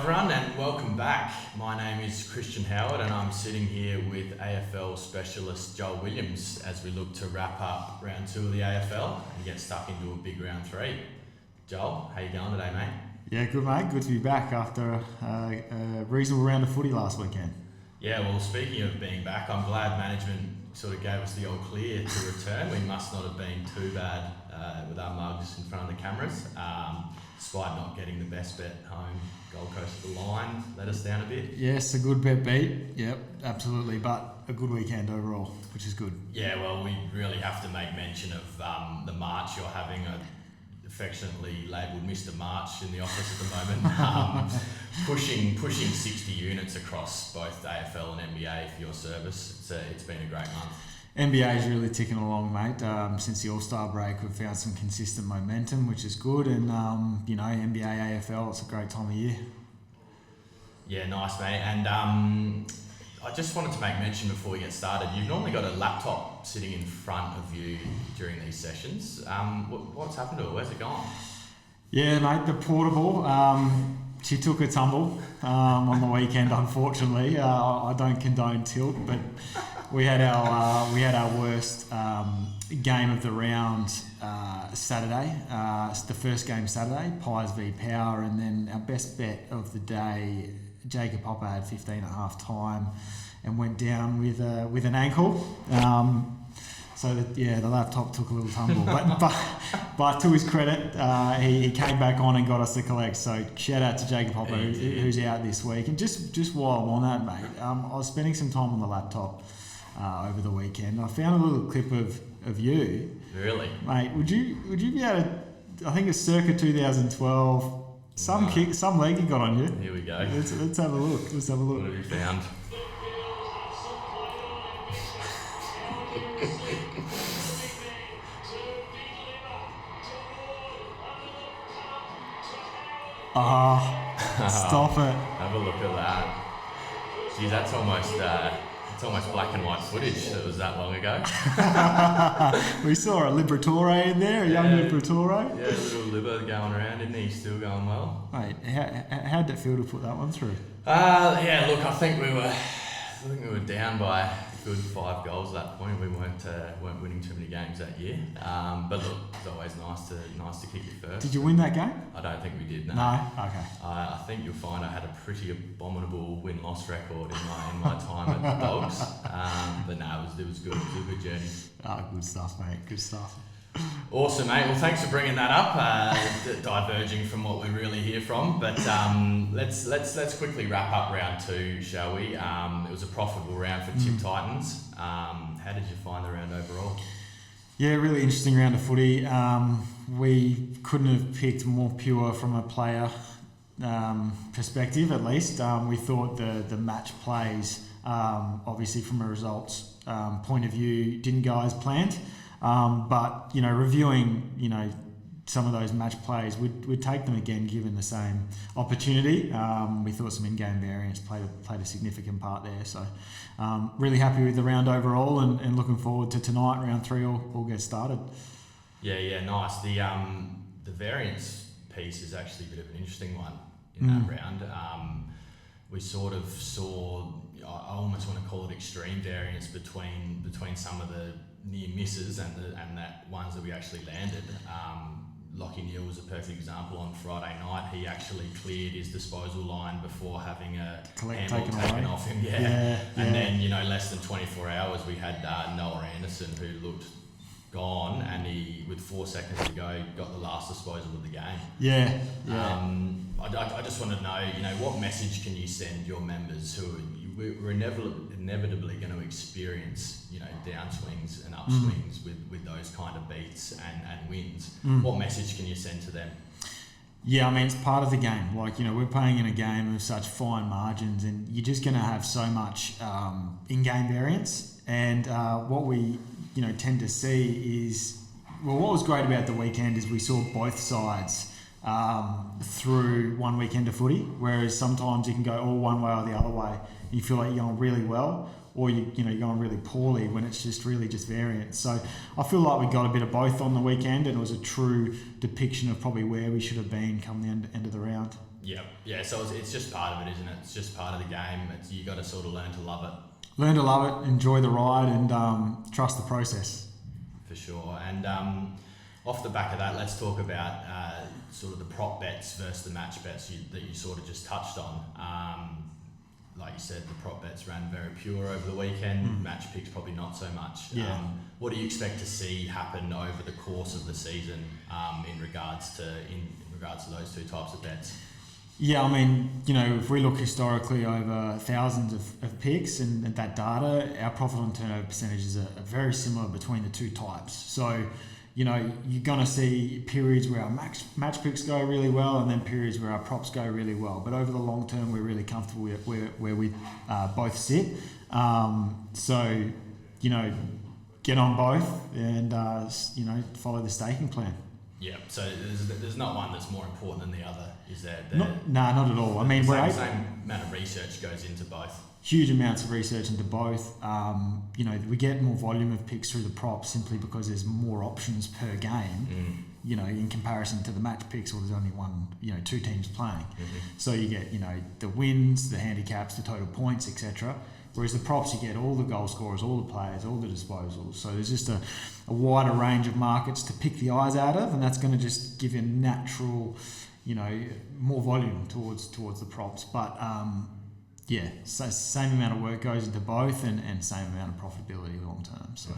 everyone, and welcome back. My name is Christian Howard, and I'm sitting here with AFL Specialist Joel Williams as we look to wrap up round 2 of the AFL and get stuck into a big round 3. Joel, how you going today, mate? Yeah, good mate. Good to be back after a reasonable round of footy last weekend. Yeah, well, speaking of being back, I'm glad management sort of gave us the all clear to return. We must not have been too bad with our mugs in front of the cameras, despite not getting the best bet home. Gold Coast at the line let us down a bit. Yes, a good bet beat. Yep, absolutely. But a good weekend overall, which is good. Yeah, well, we really have to make mention of the march you're having, affectionately labelled Mr. March in the office at the moment, pushing 60 units across both AFL and NBA for your service. It's been a great month. NBA is really ticking along, mate. Since the All-Star break, we've found some consistent momentum, which is good. And, NBA, AFL, it's a great time of year. Yeah, nice, mate. And I just wanted to make mention before we get started, you've normally got a laptop sitting in front of you during these sessions. What's happened to it? Where's it gone? Yeah, mate, the portable. She took a tumble on the weekend, unfortunately. I don't condone tilt, but we had our worst game of the round Saturday. It's the first game Saturday, Pies v Power, and then our best bet of the day, Jacob Hopper had 15 at half time and went down with an ankle. So the laptop took a little tumble, but to his credit, he came back on and got us the collect. So shout out to Jacob Hopper, who's out this week. And just while I'm on that, mate, I was spending some time on the laptop over the weekend. I found a little clip of you. Really, mate? Would you be able to? I think it's circa 2012. Some leg you got on you. Here we go. Let's have a look. What have you found? Stop it. Have a look at that. Geez, that's almost black and white footage that was that long ago. We saw a Liberatore in there, a young Liberatore. Yeah, a little Libber going around, isn't he? Still going well. Mate, how'd it feel to put that one through? Look, I think we were down by a good 5 goals at that point. We weren't winning too many games that year. But look, it's always nice to kick it first. Did you win that game? I don't think we did. No. Okay. I think you'll find I had a pretty abominable win-loss record in my time at the Dogs. But no, it was good. It was a good journey. Good stuff, mate. Good stuff. Awesome, mate. Well, thanks for bringing that up. Diverging from what we're really here from, but let's quickly wrap up round 2, shall we? It was a profitable round for Tip Titans. How did you find the round overall? Yeah, really interesting round of footy. We couldn't have picked more pure from a player perspective, at least. We thought the match plays, obviously from a results point of view, didn't go as planned. But reviewing some of those match plays, we'd take them again given the same opportunity. We thought some in-game variance played a significant part there. So really happy with the round overall and looking forward to tonight, round 3 all get started. Yeah, nice. The variance piece is actually a bit of an interesting one in that round. We sort of saw, I almost want to call it extreme variance between some of the near misses and that ones that we actually landed. Lockie Neal was a perfect example on Friday night. He actually cleared his disposal line before having a handball taken off him. And then less than 24 hours we had Noah Anderson, who looked gone, and he, with 4 seconds to go, got the last disposal of the game. I just want to know, what message can you send your members who we're inevitably going to experience, downswings and upswings with those kind of beats and wins. What message can you send to them? Yeah, I mean, it's part of the game. Like, we're playing in a game of such fine margins, and you're just going to have so much in-game variance. And what we, tend to see is, what was great about the weekend is we saw both sides through one weekend of footy, whereas sometimes you can go all one way or the other way. You feel like you're going really well, or you're going really poorly when it's just variance. So I feel like we got a bit of both on the weekend, and it was a true depiction of probably where we should have been come the end of the round. Yeah. So it's just part of it, isn't it? It's just part of the game. You got to sort of learn to love it. Learn to love it, enjoy the ride, and trust the process. For sure. And off the back of that, let's talk about sort of the prop bets versus the match bets that you sort of just touched on. Like you said, the prop bets ran very pure over the weekend. Match picks probably not so much. Yeah. What do you expect to see happen over the course of the season in regards to those two types of bets? Yeah, I mean, if we look historically over thousands of picks and that data, our profit on turnover percentages are very similar between the two types. So, you're going to see periods where our match picks go really well and then periods where our props go really well. But over the long term, we're really comfortable with where we both sit. So, get on both and, follow the staking plan. Yeah, so there's not one that's more important than the other, is there? Not at all. I mean, the same amount of research goes into both. Huge amounts of research into both. We get more volume of picks through the props simply because there's more options per game. In comparison to the match picks, or there's only two teams playing. So you get, the wins, the handicaps, the total points, etc. Whereas the props, you get all the goal scorers, all the players, all the disposals. So there's just a wider range of markets to pick the eyes out of, and that's going to just give you natural, more volume towards the props. But so same amount of work goes into both, and same amount of profitability long term. So.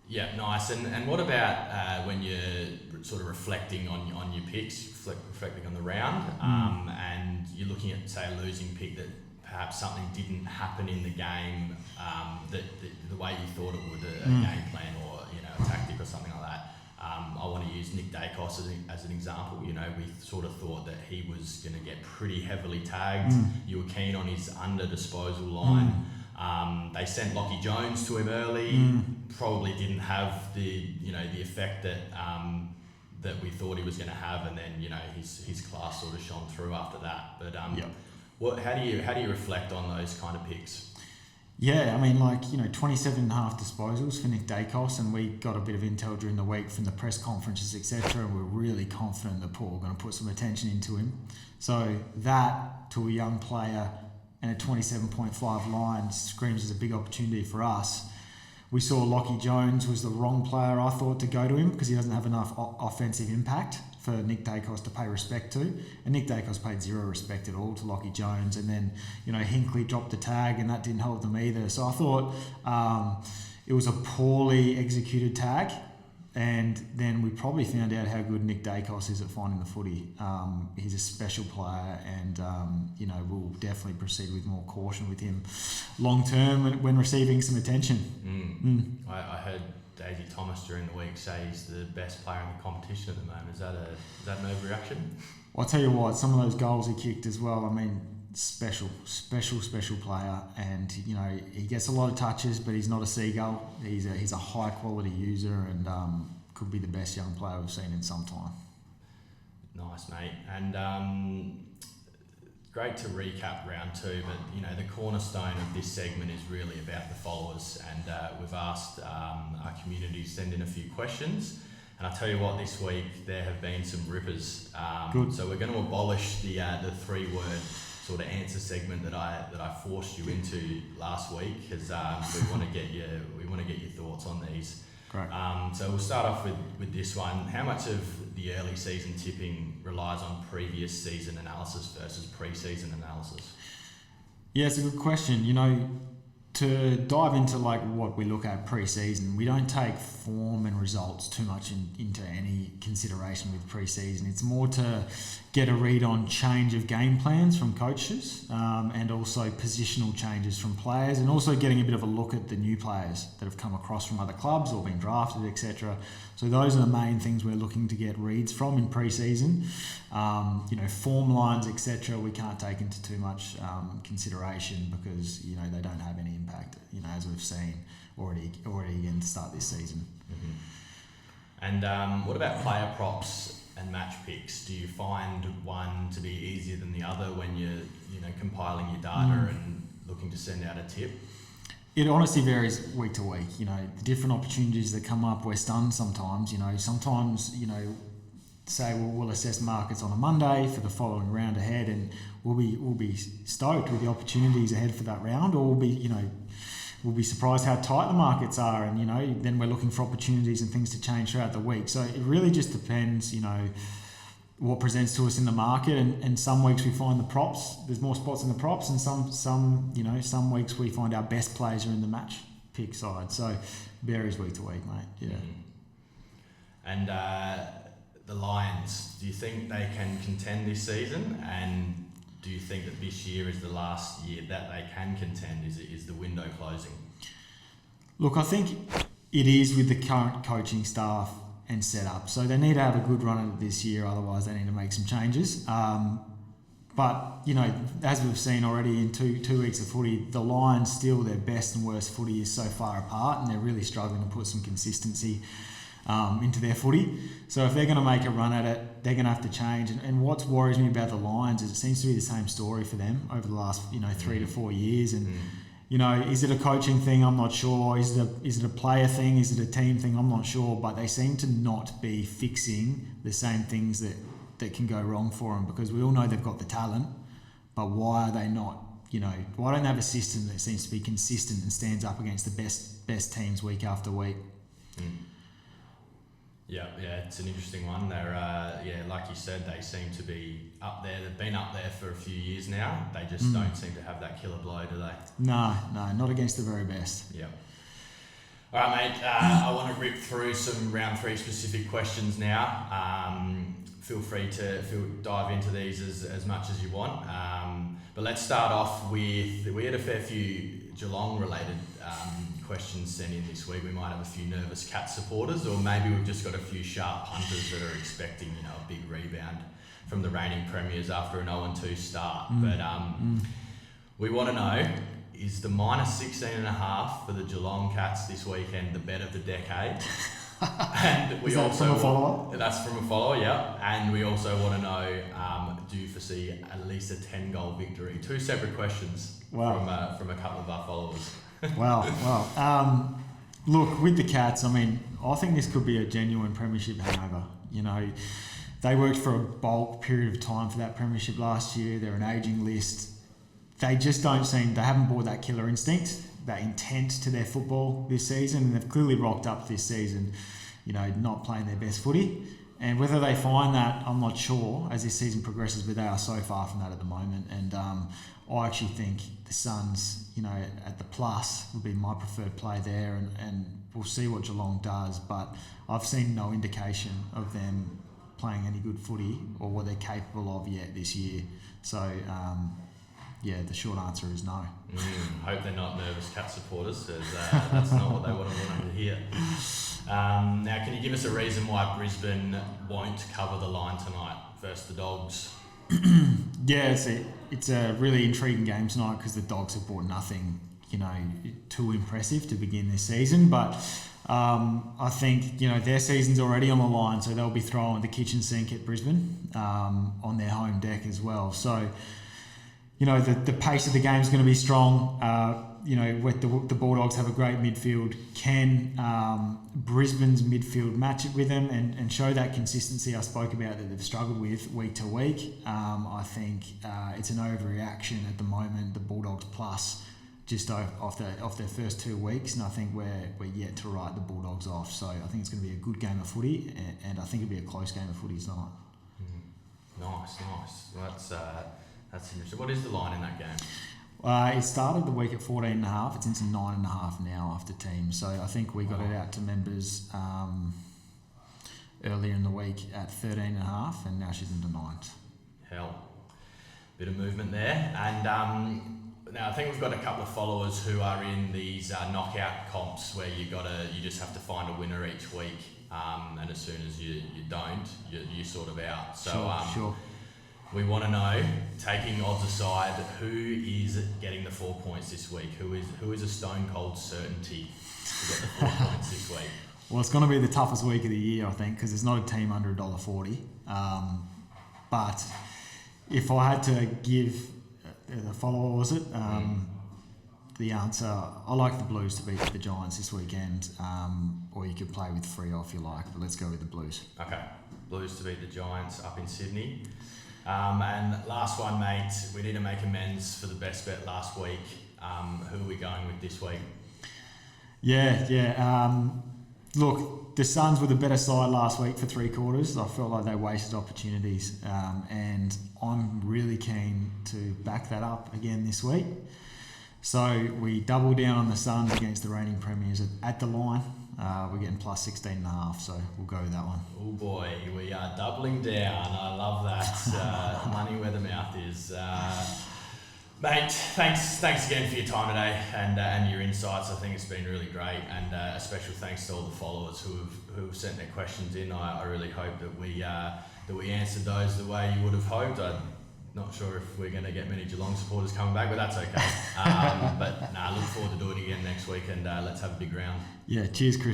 Yeah, nice. And what about when you're sort of reflecting on your picks, reflecting on the round, and you're looking at, say, a losing pick that perhaps something didn't happen in the game that the way you thought it would, a game plan or a tactic or something like that. I want to use Nick Dacos as an example. We sort of thought that he was going to get pretty heavily tagged. You were keen on his under disposal line. They sent Lockie Jones to him early. Probably didn't have the effect that we thought he was going to have, and then his class sort of shone through after that. But how do you reflect on those kind of picks? Yeah, I mean, 27.5 disposals for Nick Dacos, and we got a bit of intel during the week from the press conferences, etc. And we're really confident that Paul are going to put some attention into him. So that, to a young player and a 27.5 line, screams as a big opportunity for us. We saw Lockie Jones was the wrong player, I thought, to go to him because he doesn't have enough offensive impact for Nick Dacos to pay respect to. And Nick Dacos paid zero respect at all to Lockie Jones. And then, Hinkley dropped the tag and that didn't help them either. So I thought it was a poorly executed tag. And then we probably found out how good Nick Dacos is at finding the footy. He's a special player, and we'll definitely proceed with more caution with him long term when receiving some attention. I heard Daisy Thomas during the week say he's the best player in the competition at the moment. Is that an overreaction? Well, I'll tell you what, some of those goals he kicked as well. I mean, special player, and he gets a lot of touches, but he's not a seagull. He's a high quality user, and could be the best young player we've seen in some time. Nice, mate. And great to recap round two, but the cornerstone of this segment is really about the followers, and we've asked our community to send in a few questions. And I tell you what, this week there have been some rippers. Good. So we're going to abolish the 3-word sort of answer segment that I forced you into last week, because we want to get your thoughts on these. Great. So we'll start off with this one. How much of the early season tipping relies on previous season analysis versus pre-season analysis? Yeah, it's a good question. To dive into what we look at pre-season, we don't take form and results too much into any consideration with pre-season. It's more to get a read on change of game plans from coaches, and also positional changes from players, and also getting a bit of a look at the new players that have come across from other clubs or been drafted, etc. So those are the main things we're looking to get reads from in pre-season. Form lines, etc. we can't take into too much consideration because they don't have any impact, as we've seen already again to start this season. And what about player props and match picks? Do you find one to be easier than the other when you're compiling your data and looking to send out a tip? It honestly varies week to week. The different opportunities that come up, we're stunned sometimes. Sometimes say we'll assess markets on a Monday for the following round ahead, and we'll be stoked with the opportunities ahead for that round, or we'll be surprised how tight the markets are, and then we're looking for opportunities and things to change throughout the week. So it really just depends, what presents to us in the market, and some weeks we find the props, there's more spots in the props, and some weeks we find our best players are in the match pick side. So varies week to week, mate. Yeah. And the Lions, do you think they can contend this season? And do you think that this year is the last year that they can contend? Is the window closing? Look, I think it is with the current coaching staff and setup. So they need to have a good run at it this year, otherwise they need to make some changes. But, as we've seen already in two weeks of footy, the Lions still, their best and worst footy is so far apart, and they're really struggling to put some consistency into their footy. So if they're going to make a run at it, they're going to have to change. And what worries me about the Lions is it seems to be the same story for them over the last 3 to 4 years. And is it a coaching thing? I'm not sure. Is it a player thing? Is it a team thing? I'm not sure. But they seem to not be fixing the same things that can go wrong for them, because we all know they've got the talent. But why are they not? Why don't they have a system that seems to be consistent and stands up against the best teams week after week? Yeah, it's an interesting one. They're, like you said, they seem to be up there. They've been up there for a few years now. They just don't seem to have that killer blow, do they? No, not against the very best. Yeah. All right, mate. I want to rip through some round 3 specific questions now. Feel free to dive into these as much as you want. But let's start off with, we had a fair few Geelong-related questions sent in this week. We might have a few nervous Cats supporters, or maybe we've just got a few sharp punters that are expecting, a big rebound from the reigning premiers after an 0-2 start. But we want to know, is the -16.5 for the Geelong Cats this weekend the bet of the decade? And we from a follower? That's from a follower, yeah. And we also want to know, do you foresee at least a 10-goal victory? 2 separate questions from a couple of our followers. Wow. Look, with the Cats, I think this could be a genuine premiership hangover. They worked for a bulk period of time for that premiership last year. They're an ageing list. They just they haven't brought that killer instinct, that intent to their football this season, and they've clearly rocked up this season, not playing their best footy. And whether they find that, I'm not sure as this season progresses, but they are so far from that at the moment. And I actually think the Suns, at the plus would be my preferred play there, and we'll see what Geelong does. But I've seen no indication of them playing any good footy or what they're capable of yet this year. So, the short answer is no. Hope they're not nervous Cat supporters, because that's not what they would have wanted to hear. Now, can you give us a reason why Brisbane won't cover the line tonight versus the Dogs? It's a really intriguing game tonight because the Dogs have brought nothing, too impressive to begin this season. But I think, their season's already on the line, so they'll be throwing the kitchen sink at Brisbane on their home deck as well. So, the pace of the game is going to be strong. The Bulldogs have a great midfield. Can Brisbane's midfield match it with them and show that consistency I spoke about that they've struggled with week to week? I think it's an overreaction at the moment. The Bulldogs plus just off their first 2 weeks, and I think we're yet to write the Bulldogs off. So I think it's going to be a good game of footy, and I think it'll be a close game of footy tonight. Nice. Well, that's interesting. What is the line in that game? It started the week at 14.5. It's into 9.5 now after teams. So I think we got it out to members earlier in the week at 13.5, and now she's into 9. Hell, bit of movement there. And now I think we've got a couple of followers who are in these knockout comps where you just have to find a winner each week, and as soon as you don't, you're sort of out. So sure. We want to know, taking odds aside, who is getting the 4 points this week? Who is a stone cold certainty to get the 4 points this week? Well, it's going to be the toughest week of the year, I think, because there's not a team under $1.40. But if I had to give the follower, was it? The answer, I like the Blues to beat the Giants this weekend, or you could play with Freo if you like, but let's go with the Blues. Okay. Blues to beat the Giants up in Sydney. And last one, mate, we need to make amends for the best bet last week. Who are we going with this week? Look, the Suns were the better side last week for 3/4. I felt like they wasted opportunities, and I'm really keen to back that up again this week. So we double down on the Suns against the reigning premiers at the line. We're getting plus 16.5, so we'll go with that one. Oh boy, we are doubling down. I love that. Money where the mouth is. Mate, thanks again for your time today and your insights. I think it's been really great, and a special thanks to all the followers who have sent their questions in. I really hope that we answered those the way you would have hoped. I'm not sure if we're going to get many Geelong supporters coming back, but that's okay. Look forward to doing it again next week, and let's have a big round. Yeah, cheers, Chris.